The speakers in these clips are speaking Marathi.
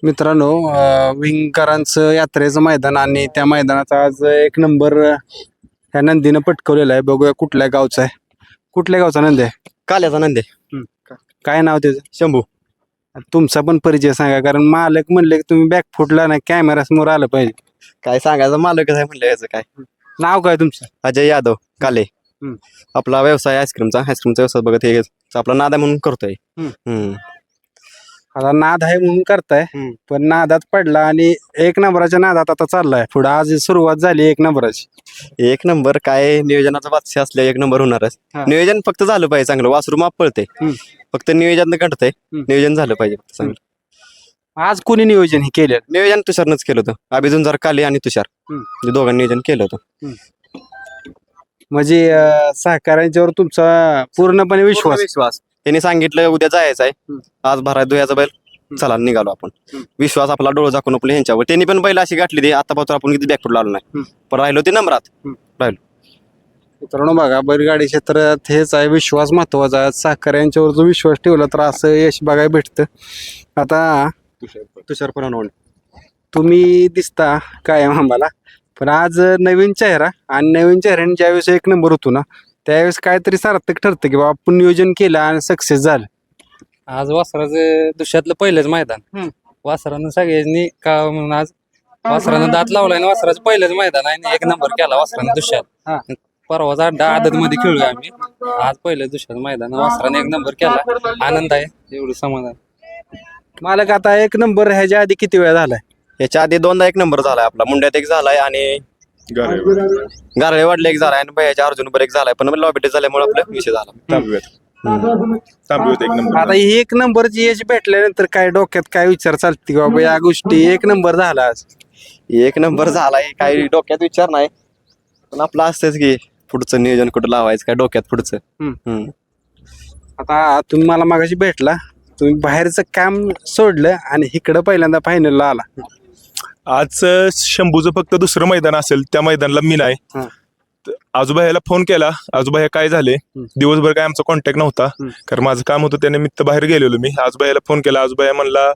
मित्रांनो, विंगकरांचं यात्रेचं मैदान आणि त्या मैदानाचा आज एक नंबर ह्या नंदीनं पटकवलेला आहे. बघूया कुठल्या गावचा आहे. कुठल्या गावचा नंदी आहे? काल्याचा नंदे काय नाव त्याचं? शंभू. तुमचा पण परिचय सांगा, कारण मालक म्हणले की तुम्ही बॅकफुटला नाही, कॅमेरा समोर आलं पाहिजे. काय सांगायचं मालकच आहे म्हणलं याचं काय. नाव काय तुमचं? अजय यादव काले. हम्म. आपला व्यवसाय आईस्क्रीमचा व्यवसाय बघत हे आपला नादा म्हणून करतोय. आता नाद आहे म्हणून करताय, पण नादात पडला आणि एक नंबराच्या नादात आता चाललाय पुढे. आज सुरुवात झाली एक नंबराची. एक नंबर काय नियोजनाचा बादशाह असल्या एक नंबर होणारच. हा. नियोजन फक्त झालं पाहिजे चांगलं. वासरू माप पळते, फक्त नियोजन घडतंय. नियोजन झालं पाहिजे फक्त चांगलं. आज कोणी नियोजन हे केलं? नियोजन तुषारनंच केलं होतं. अभिझुंजार काले आणि तुषार हे दोघांनी नियोजन केलं होतं. म्हणजे सहकार्यांच्यावर तुमचा पूर्णपणे विश्वास. त्यांनी सांगितलं उद्या जायचं आहे, आज भराय दुयाचा बैल, चला निघालो आपण. विश्वास आपला डोळं झाकून आपल्या ह्यांच्यावर. त्यांनी पण बैल अशी गाठली ती आता पाहतो आपण किती बॅकफुट आलो नाही, पण राहिलो ते नंबरात राहिलो. मित्रांनो बघा, बैलगाडी क्षेत्रात हेच आहे, विश्वास महत्वाचा आहे. सहकार्यांच्यावर जो विश्वास ठेवला तर असं यश बघायला भेटतं. आता तुषार पण तुम्ही दिसता कायम आम्हाला, पण आज नवीन चेहरा आणि नवीन चेहऱ्याने ज्यावेळेस एक नंबर होतो ना, त्यावेळेस काहीतरी सार्थक ठरतं की बाबा आपण नियोजन केलं आणि सक्सेस झालं. आज वासराचं दुष्यातलं पहिलंच मैदान. वासरानं सगळ्यांनी का म्हणून आज वासरानं दात लावलाय आणि वासराचं पहिलंच मैदान आहे आणि एक नंबर केला वासरानं दुष्यात. परवाच अड्डा आदत मध्ये खेळूया आम्ही. आज पहिलं दुष्यात मैदान वासरानं एक नंबर केला. आनंद आहे, एवढं समाधान. मालक आता एक नंबर ह्याच्या आधी किती वेळा झालाय? याच्या आधी दोनदा एक नंबर झालाय आपला. मुंड्यात एक झालाय आणि गारळे वाढले एक झालाय आणि बयाच्या अर्जुनवर एक झालाय, पण लॉबी झाल्यामुळे आपला विषय झाला. आता ही एक नंबरची यश भेटल्यानंतर काय डोक्यात काय विचार चालते की बाबा या गोष्टी एक नंबर झाला आज? एक नंबर झालाय काही डोक्यात विचार नाही, पण आपलं असतंच की पुढचं नियोजन कुठं लावायचं काय डोक्यात पुढचं. आता तुम्ही मला मागाशी भेटला, तुम्ही बाहेरचं काम सोडलं आणि इकडं पहिल्यांदा फायनलला आला. आज शंभूचं फक्त दुसरं मैदान असेल, त्या मैदानाला मी नाही. आजोबा ह्याला फोन केला, आजोबा हे काय झाले, दिवसभर काय आमचा कॉन्टॅक्ट नव्हता, कारण माझं काम होतं त्यानिमित्त बाहेर गेलेलो मी. आजोबा ह्याला फोन केला, आजोबा म्हणला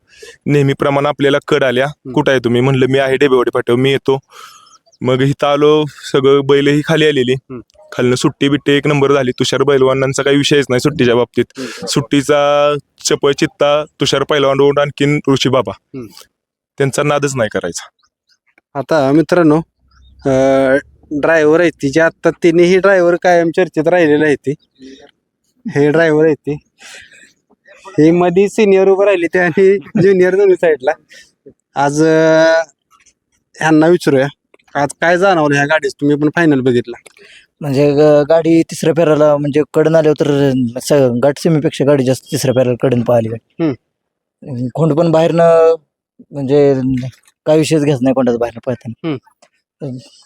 नेहमीप्रमाणे आपल्याला कड आल्या, कुठं आहे तुम्ही? म्हणलं मी आहे डेबेवाडी पाठव, मी येतो. मग इथं आलो, सगळं बैलही खाली आलेली, खालनं सुट्टी बिट्टी एक नंबर झाली. तुषार पैलवानांचा काही विषयच नाही सुट्टीच्या बाबतीत. सुट्टीचा चपळ चित्ता तुषार पैलवान रोड आणखीन ऋषी बाबा, त्यांचा नादच नाही करायचा. आता मित्रांनो, ड्रायव्हर आहे ती जे आता तिन्ही ड्रायव्हर कायम चर्चेत राहिलेले आहे. हे ड्रायव्हर आहे ती, हे मध्ये सिनियर उभं राहिली ते आणि ज्युनियर दोन्ही साईडला. आज ह्यांना विचारूया, आज काय जाणवलं ह्या गाडीच? तुम्ही पण फायनल बघितला. म्हणजे गाडी तिसऱ्या फेऱ्याला म्हणजे कडन आल्यावर तर गाठ सेमीपेक्षा गाडी जास्त तिसऱ्या फेऱ्याला कडन पाहिली गाडी. खोंड पण बाहेरनं म्हणजे काय विषयच घेत नाही कोणाचा बाहेर पळताना.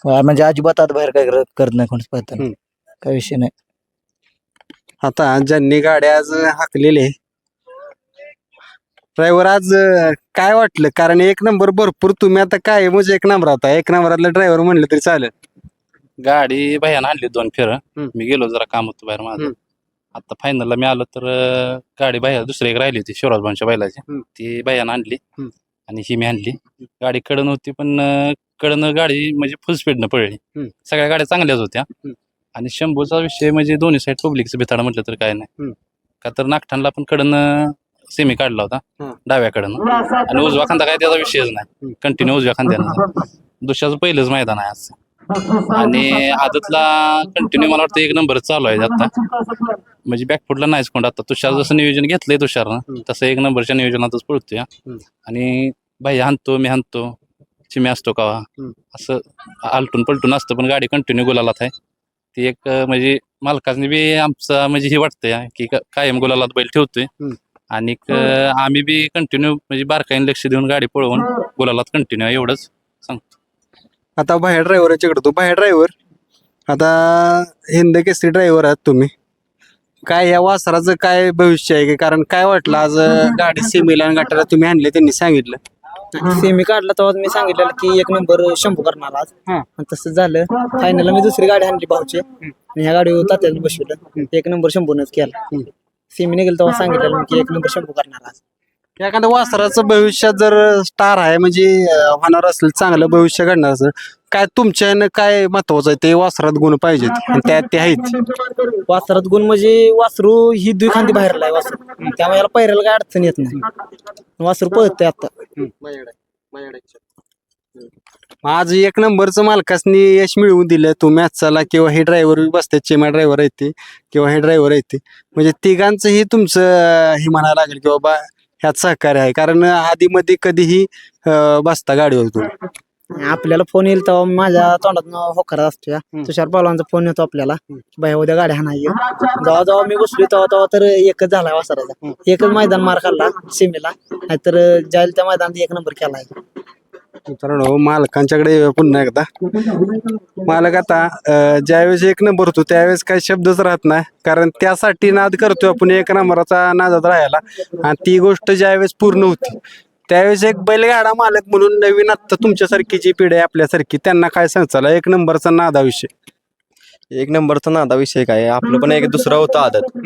म्हणजे अजिबात आता बाहेर काय करत नाही कोणाच पळताना, काय विषय नाही. आता ज्यांनी गाड्या आज हाकलेले ड्रायव्हर, आज काय वाटलं? कारण एक नंबर भरपूर तुम्ही आता काय म्हणजे एक नंबर होता, एक नंबरातला ड्रायव्हर म्हणलं तरी चालेल. गाडी भयानं आणली 2 फेर. मी गेलो जरा काम होतं बाहेर माझं. आता फायनलला मी आलो तर गाडी बाहेर दुसरी एक राहिली होती शिवराज भाऊंच्या बैलाची, ती भयानं आणली आणि ही मी आणली. गाडी कडन होती, पण कडनं गाडी म्हणजे फुल स्पीडनं पळली. सगळ्या गाड्या चांगल्याच होत्या. आणि शंभूचा विषय म्हणजे दोन्ही साईड पब्लिकचं भिताड म्हटलं तर काय नाही, का तर नागठाणला पण कडनं सेमी काढला होता डाव्याकडनं, आणि उजवा खांदा काय त्याचा विषयच नाही, कंटिन्यू उजव्या खांद्यानं. दुसऱ्याचं पहिलंच मैदान आहे आज, आणि आदतला कंटिन्यू मला वाटतं एक नंबर चालू आहे आता. म्हणजे बॅकफुटला नाहीच कोण. आता तुषार जसं नियोजन घेतलंय तुषारनं, तसं एक नंबरच्या नियोजनातच पळतोय. आणि भाई हाणतो, मी हाणतो, चिमी असतो कावा, असं आलटून पलटून असतं, पण गाडी कंटिन्यू गुलालात आहे. ती एक म्हणजे मालकाने बी आमचा म्हणजे हे वाटतंय की कायम गुलालात बैल ठेवतोय, आणि आम्ही बी कंटिन्यू म्हणजे बारकाईने लक्ष देऊन गाडी पळवून गुलालात कंटिन्यू एवढंच सांगतो. आता बाहेर ड्रायव्हराच्याकडे तो बाहेर ड्रायव्हर, आता हिंद केसरी ड्रायव्हर आहात तुम्ही, काय या वासराचं काय भविष्य आहे? कारण काय वाटलं आज गाडी सेमीला आणि गटाला तुम्ही आणले, त्यांनी सांगितलं सेमी काढला तेव्हा मी सांगितलेलं की एक नंबर शंभू करणार आज, आणि तसं झालं. फायनलला मी दुसरी गाडी आणली भाऊची, आणि ह्या गाडीवर तात्याला बसवलं, एक नंबर शंभूनच केला. सेमी निघेल तेव्हा सांगितलेलं की एक नंबर शंभू करणार आज. एखाद्या वासराचं भविष्यात जर स्टार आहे म्हणजे होणार असेल, चांगलं भविष्य घडणार असेल, काय तुमच्यानं काय महत्वाचं आहे? ते वासरात गुण पाहिजेत आणि त्यात ते आहेत. वासरात गुण म्हणजे वासरू ही दुखांती बाहेरला आहे वासरू, त्यामुळे याला पहिऱ्याला काय अडचण येत नाही. वासरू पळतंय आता. आज एक नंबरचं मालकासनी यश मिळवून दिलं. तो मॅचला किंवा हे ड्रायव्हर बसते, चिमा ड्रायव्हर आहेत ते किंवा हे ड्रायव्हर आहेत ते, म्हणजे तिघांचंही तुमचं हे म्हणायला लागेल की बाबा ह्यात सहकार्य आहे. कारण आधीमध्ये कधीही बसता गाडीवर तुम्ही. आपल्याला फोन येईल तेव्हा माझ्या तोंडात होकार असतो. तुषार पहलवानचा फोन येतो आपल्याला, बाय उद्या गाड्या हाणाय. जेव्हा जेव्हा मी बसलो तेव्हा तर एकच झालाय वासराचा, एकच मैदान मार खाल्ला सीमेला, नाहीतर जाईल त्या मैदानात एक नंबर केलाय. मित्रांनो, मालकांच्याकडे पुन्हा एकदा. मालक आता ज्यावेळेस एक नंबर होतो त्यावेळेस काही शब्दच राहत नाही, कारण त्यासाठी नाद करतोय आपण एक नंबराचा नादात राहायला. आणि ती गोष्ट ज्यावेळेस पूर्ण होती त्यावेळेस एक बैलगाडा मालक म्हणून नवीन आत्ता तुमच्यासारखी जी पिढी आहे आपल्यासारखी, त्यांना काय सांगायला एक नंबरचा नादाविषयी? एक नंबरचा नादा विषय काय आहे, आपलं पण एक दुसरा होता आदत,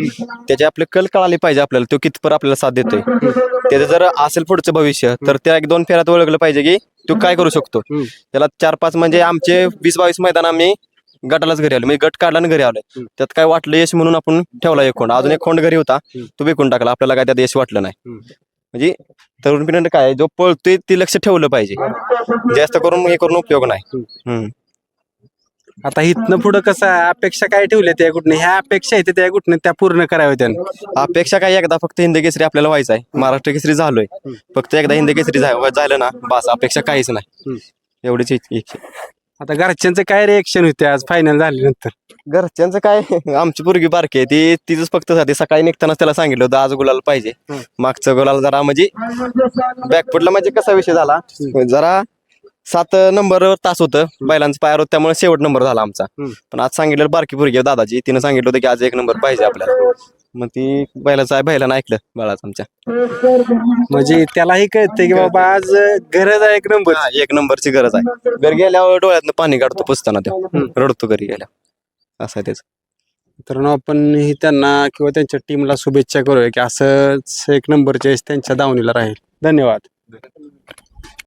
त्याची आपली कल कळाली पाहिजे आपल्याला, तो कितपर आपल्याला साथ देतोय. त्याचं जर असेल पुढचं भविष्य तर त्या 1-2 फेऱ्यात ओळखलं पाहिजे की तो काय करू शकतो. त्याला 4-5 म्हणजे आमचे 20-22 मैदान आम्ही गटालाच घरी आलो, म्हणजे गट काढला आणि घरी आलोय. त्यात काय वाटलं यश म्हणून आपण ठेवला एक खोंड, अजून एक खोंड घरी होता तो विकून टाकला, आपल्याला काय त्यात यश वाटलं नाही. म्हणजे तरुण पिढीने काय जो पळतोय ते लक्ष ठेवलं पाहिजे, जास्त करून हे करून उपयोग नाही. आता इथनं पुढं कसं आहे, अपेक्षा काय ठेवल्या त्या कुठनं, ह्या अपेक्षा आहेत त्या कुठनं त्या पूर्ण कराव्या त्यानं? अपेक्षा काय, एकदा फक्त हिंद केसरी आपल्याला व्हायचं आहे, महाराष्ट्र केसरी झालोय, फक्त एकदा हिंद केसरी झालं ना बस, अपेक्षा काहीच नाही, एवढीच इच्छा. आता घरच्यांचं काय रिएक्शन होते आज फायनल झाल्यानंतर? घरच्यांचं काय, आमची पोरगी बारकी आहे ती, तिचंच फक्त साठी सकाळी निघतानाच त्याला सांगितलं होतं आज गुलाल पाहिजे. मागचं गुलाल जरा म्हणजे बॅकफुटला, म्हणजे कसा विषय झाला, जरा 7 नंबरवर तास होतं बैलांचं पायावर होतं, त्यामुळे शेवट नंबर झाला आमचा. पण आज सांगितलं बारकी पोरगी दादाजी, तिनं सांगितलं होतं की आज 1 नंबर पाहिजे आपल्याला. मग ती बैलानं ऐकलं बाळाचं आमच्या. म्हणजे त्यालाही कळतंय की बाबा आज गरज आहे एक नंबर. 1 नंबरची गरज आहे. घरी गेल्यावर डोळ्यातनं पाणी काढतो पुसताना, तो रडतो घरी गेल्या, असं आहे त्याचं. तर आपण ही त्यांना किंवा त्यांच्या टीमला शुभेच्छा करूया की असंच एक नंबरच्या त्यांच्या दावणीला राहील. धन्यवाद.